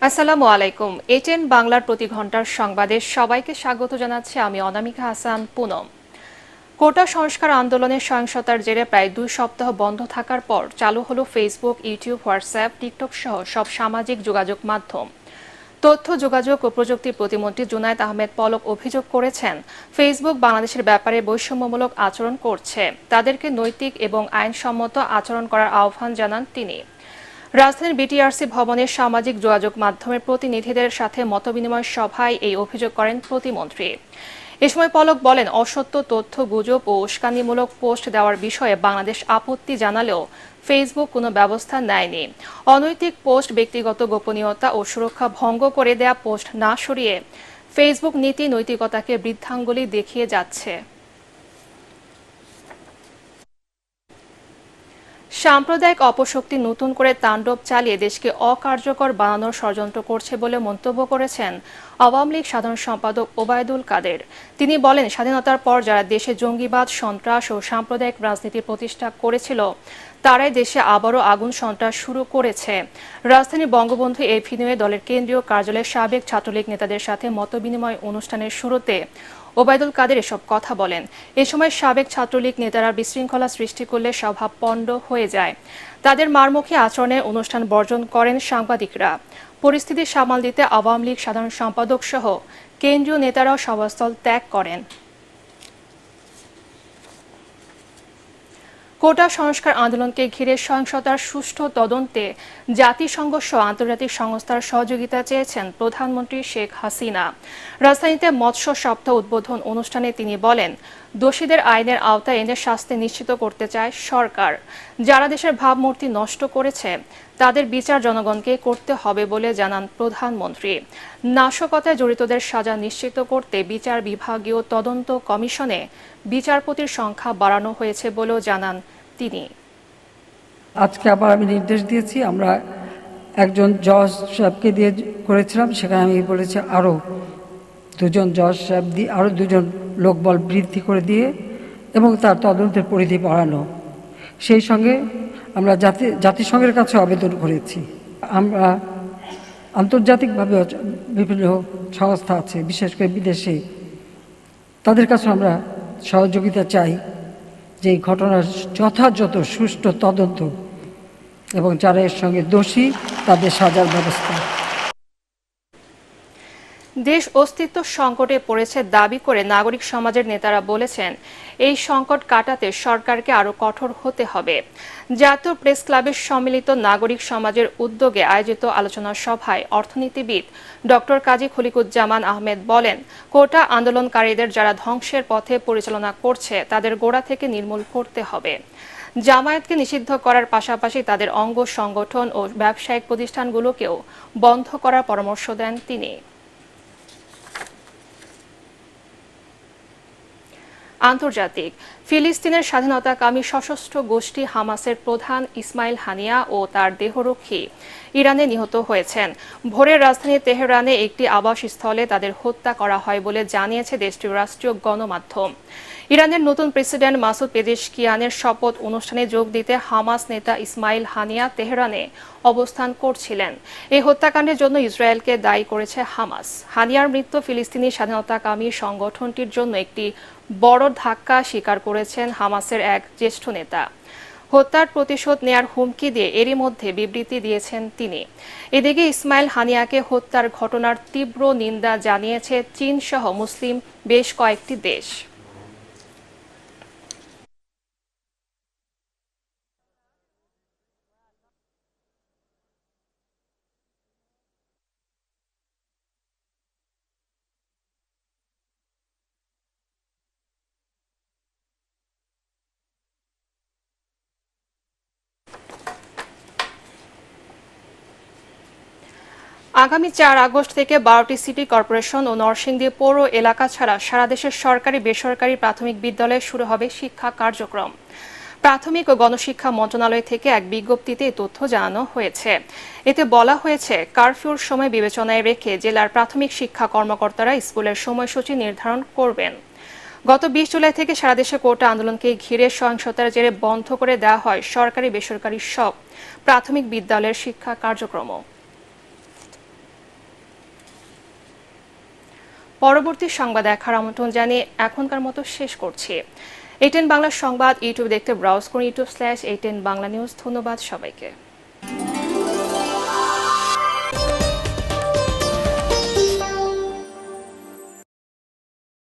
আসসালামু আলাইকুম। এটিএন বাংলার প্রতি ঘন্টার সংবাদে সবাইকে স্বাগত জানাচ্ছি আমি অনামিকা হাসান পুনম। কোটা সংস্কার আন্দোলনের সহিংসতার জেরে প্রায় 2 সপ্তাহ বন্ধ থাকার পর চালু হলো ফেসবুক, ইউটিউব, হোয়াটসঅ্যাপ, টিকটক সহ সব সামাজিক যোগাযোগ মাধ্যম। তথ্য যোগাযোগ ও প্রযুক্তি প্রতিমন্ত্রী জুনায়েদ আহমেদ পলক অভিযোগ করেছেন, ফেসবুক বাংলাদেশের ব্যাপারে বৈষম্যমূলক আচরণ করছে। তাদেরকে নৈতিক এবং আইনসম্মত আচরণ করার আহ্বান জানান তিনি। রাজধানীর বিটিআরসি ভবনের সামাজিক যোগাযোগ মাধ্যমের প্রতিনিধিদের সাথে মতবিনিময় সভায় এই অভিযোগ করেন প্রতিমন্ত্রী। এ সময় পলক বলেন, অসত্য তথ্য, গুজব ও উস্কানিমূলক পোস্ট দেওয়ার বিষয়ে বাংলাদেশ আপত্তি জানালেও ফেসবুক কোনো ব্যবস্থা নেয়নি। অনৈতিক পোস্ট, ব্যক্তিগত গোপনীয়তা ও সুরক্ষা ভঙ্গ করে দেয়া পোস্ট না সরিয়ে ফেসবুক নীতি নৈতিকতাকে বৃদ্ধাঙ্গুলি দেখিয়ে যাচ্ছে। সাম্প্রদায়িক অপশক্তি নতুন করে তাণ্ডব চালিয়ে দেশকে অকার্যকর বানানোর ষড়যন্ত্র করছে বলে মন্তব্য করেছেন আওয়ামী লীগ সাধারণ সম্পাদক ওবায়দুল কাদের। তিনি বলেন, স্বাধীনতার পর যারা দেশে জঙ্গিবাদ, সন্ত্রাস ও সাম্প্রদায়িক রাজনীতি প্রতিষ্ঠা করেছিল তারাই দেশে আবারও আগুন সন্ত্রাস শুরু করেছে। রাজধানী বঙ্গবন্ধু এভিনিউয়ে দলের কেন্দ্রীয় কার্যালয়ে সাবেক ছাত্রলীগ নেতাদের সাথে মতবিনিময় অনুষ্ঠানের শুরুতে ওবায়দুল কাদের এসব কথা বলেন। এ সময় সাবেক ছাত্রলীগ নেতারা বিশৃঙ্খলা সৃষ্টি করলে সভা পণ্ড হয়ে যায়। তাদের মারমুখী আচরণের অনুষ্ঠান বর্জন করেন সাংবাদিকরা। পরিস্থিতি সামাল দিতে আওয়ামী লীগ সাধারণ সম্পাদক সহ কেন্দ্রীয় নেতারাও সভাস্থল ত্যাগ করেন। কোটা সংস্কার আন্দোলনকে ঘিরে সহিংসতার সুষ্ঠু তদন্তে জাতিসংঘ সহ আন্তর্জাতিক সংস্থার সহযোগিতা চেয়েছেন প্রধানমন্ত্রী শেখ হাসিনা। রাজধানীতে মৎস্য সপ্তাহ উদ্বোধন অনুষ্ঠানে তিনি বলেন, দোষীদের আইনের আওতায় এনে শাস্তি নিশ্চিত করতে চায় সরকার। যারা দেশের ভাবমূর্তি নষ্ট করেছে তাদের বিচার জনগণকে করতে হবে বলে জানান প্রধানমন্ত্রী। নাশকতায় জড়িতদের সাজা নিশ্চিত করতে বিচার বিভাগীয় তদন্ত কমিশনে বিচারপতির সংখ্যা বাড়ানো হয়েছে বলেও জানান তিনি। আজকে আবার আমি নির্দেশ দিয়েছি, আমরা একজন জজ সাহেবকে দিয়ে করেছিলাম, সেখানে আমি বলেছি আরও 2জন জজ সাহেব দিয়ে আরও 2জন লোকবল বৃদ্ধি করে দিয়ে এবং তার তদন্তের পরিধি বাড়ানো। সেই সঙ্গে আমরা জাতিসংঘের কাছে আবেদন করেছি। আমরা আন্তর্জাতিকভাবে বিভিন্ন সংস্থা আছে, বিশেষ করে বিদেশে, তাদের কাছে আমরা সহযোগিতা চাই যে এই ঘটনার যথাযথ সুষ্ঠু তদন্ত এবং যারা এর সঙ্গে দোষী তাদের সাজার ব্যবস্থা। দেশ অস্তিত্ব সংকটে পড়েছে দাবি করে নাগরিক সমাজের নেতারা বলেছেন, এই সংকট কাটাতে সরকারকে আরও কঠোর হতে হবে। জাতীয় প্রেস ক্লাবের সম্মিলিত নাগরিক সমাজের উদ্যোগে আয়োজিত আলোচনা সভায় অর্থনীতিবিদ ডক্টর কাজী খলিকুজ্জামান আহমেদ বলেন, কোটা আন্দোলনকারীদের যারা ধ্বংসের পথে পরিচালনা করছে তাদের গোড়া থেকে নির্মূল করতে হবে। জামায়াতকে নিষিদ্ধ করার পাশাপাশি তাদের অঙ্গ সংগঠন ও ব্যবসায়িক প্রতিষ্ঠানগুলোকেও বন্ধ করার পরামর্শ দেন তিনি। আন্তর্জাতিক, ফিলিস্তিনের স্বাধীনতাকামী সশস্ত্র গোষ্ঠী হামাসের প্রধান ইসমাইল হানিয়া ও তার দেহরক্ষী ইরানে নিহত হয়েছেন। ভোরের রাজধানী তেহরানে একটি আবাসস্থলে তাদের হত্যা করা হয় বলে জানিয়েছে দেশটির রাষ্ট্রীয় গণমাধ্যম। ইরানের নতুন প্রেসিডেন্ট মাসুদ পেজেশকিয়ানের শপথ অনুষ্ঠানে যোগ দিতে হামাস নেতা ইসমাইল হানিয়া তেহরানে অবস্থান করছিলেন। এই হত্যাকাণ্ডের জন্য ইসরায়েলকে দায়ী করেছে হামাস। হানিয়ার মৃত্যু ফিলিস্তিনি স্বাধীনতাকামী সংগঠনটির জন্য একটি বড় ধাক্কা স্বীকার করেছেন হামাসের এক জ্যেষ্ঠ নেতা। হত্যার প্রতিশোধ নেয়ার হুমকি দিয়ে এরই মধ্যে বিবৃতি দিয়েছেন তিনি। এদিকে ইসমাইল হানিয়াকে হত্যার ঘটনার তীব্র নিন্দা জানিয়েছে চীন সহ মুসলিম বেশ কয়েকটি দেশ। আগামী 4 আগস্ট থেকে 12টি সিটি কর্পোরেশন ও নরসিংদী পৌর এলাকা ছাড়া সারা দেশের সরকারি বেসরকারি প্রাথমিক বিদ্যালয়ে শুরু হবে শিক্ষা কার্যক্রম। প্রাথমিক ও গণশিক্ষা মন্ত্রণালয় থেকে এক বিজ্ঞপ্তিতে এই তথ্য জানানো হয়েছে। এতে বলা হয়েছে, কারফিউর সময় বিবেচনায় রেখে জেলার প্রাথমিক শিক্ষা কর্মকর্তারা স্কুলের সময়সূচি নির্ধারণ করবেন। গত 20 জুলাই থেকে সারা দেশে কোটা আন্দোলনকে ঘিরে সহিংসতার জেরে বন্ধ করে দেওয়া হয় সরকারি বেসরকারি সব প্রাথমিক বিদ্যালয়ের শিক্ষা কার্যক্রম। পরবর্তী সংবাদ দেখার আমন্ত্রণ জানিয়ে এখনকার মতো শেষ করছি। ATN বাংলা সংবাদ ইউটিউব দেখতে ব্রাউজ করুন youtube/ATN বাংলা নিউজ। ধন্যবাদ সবাইকে।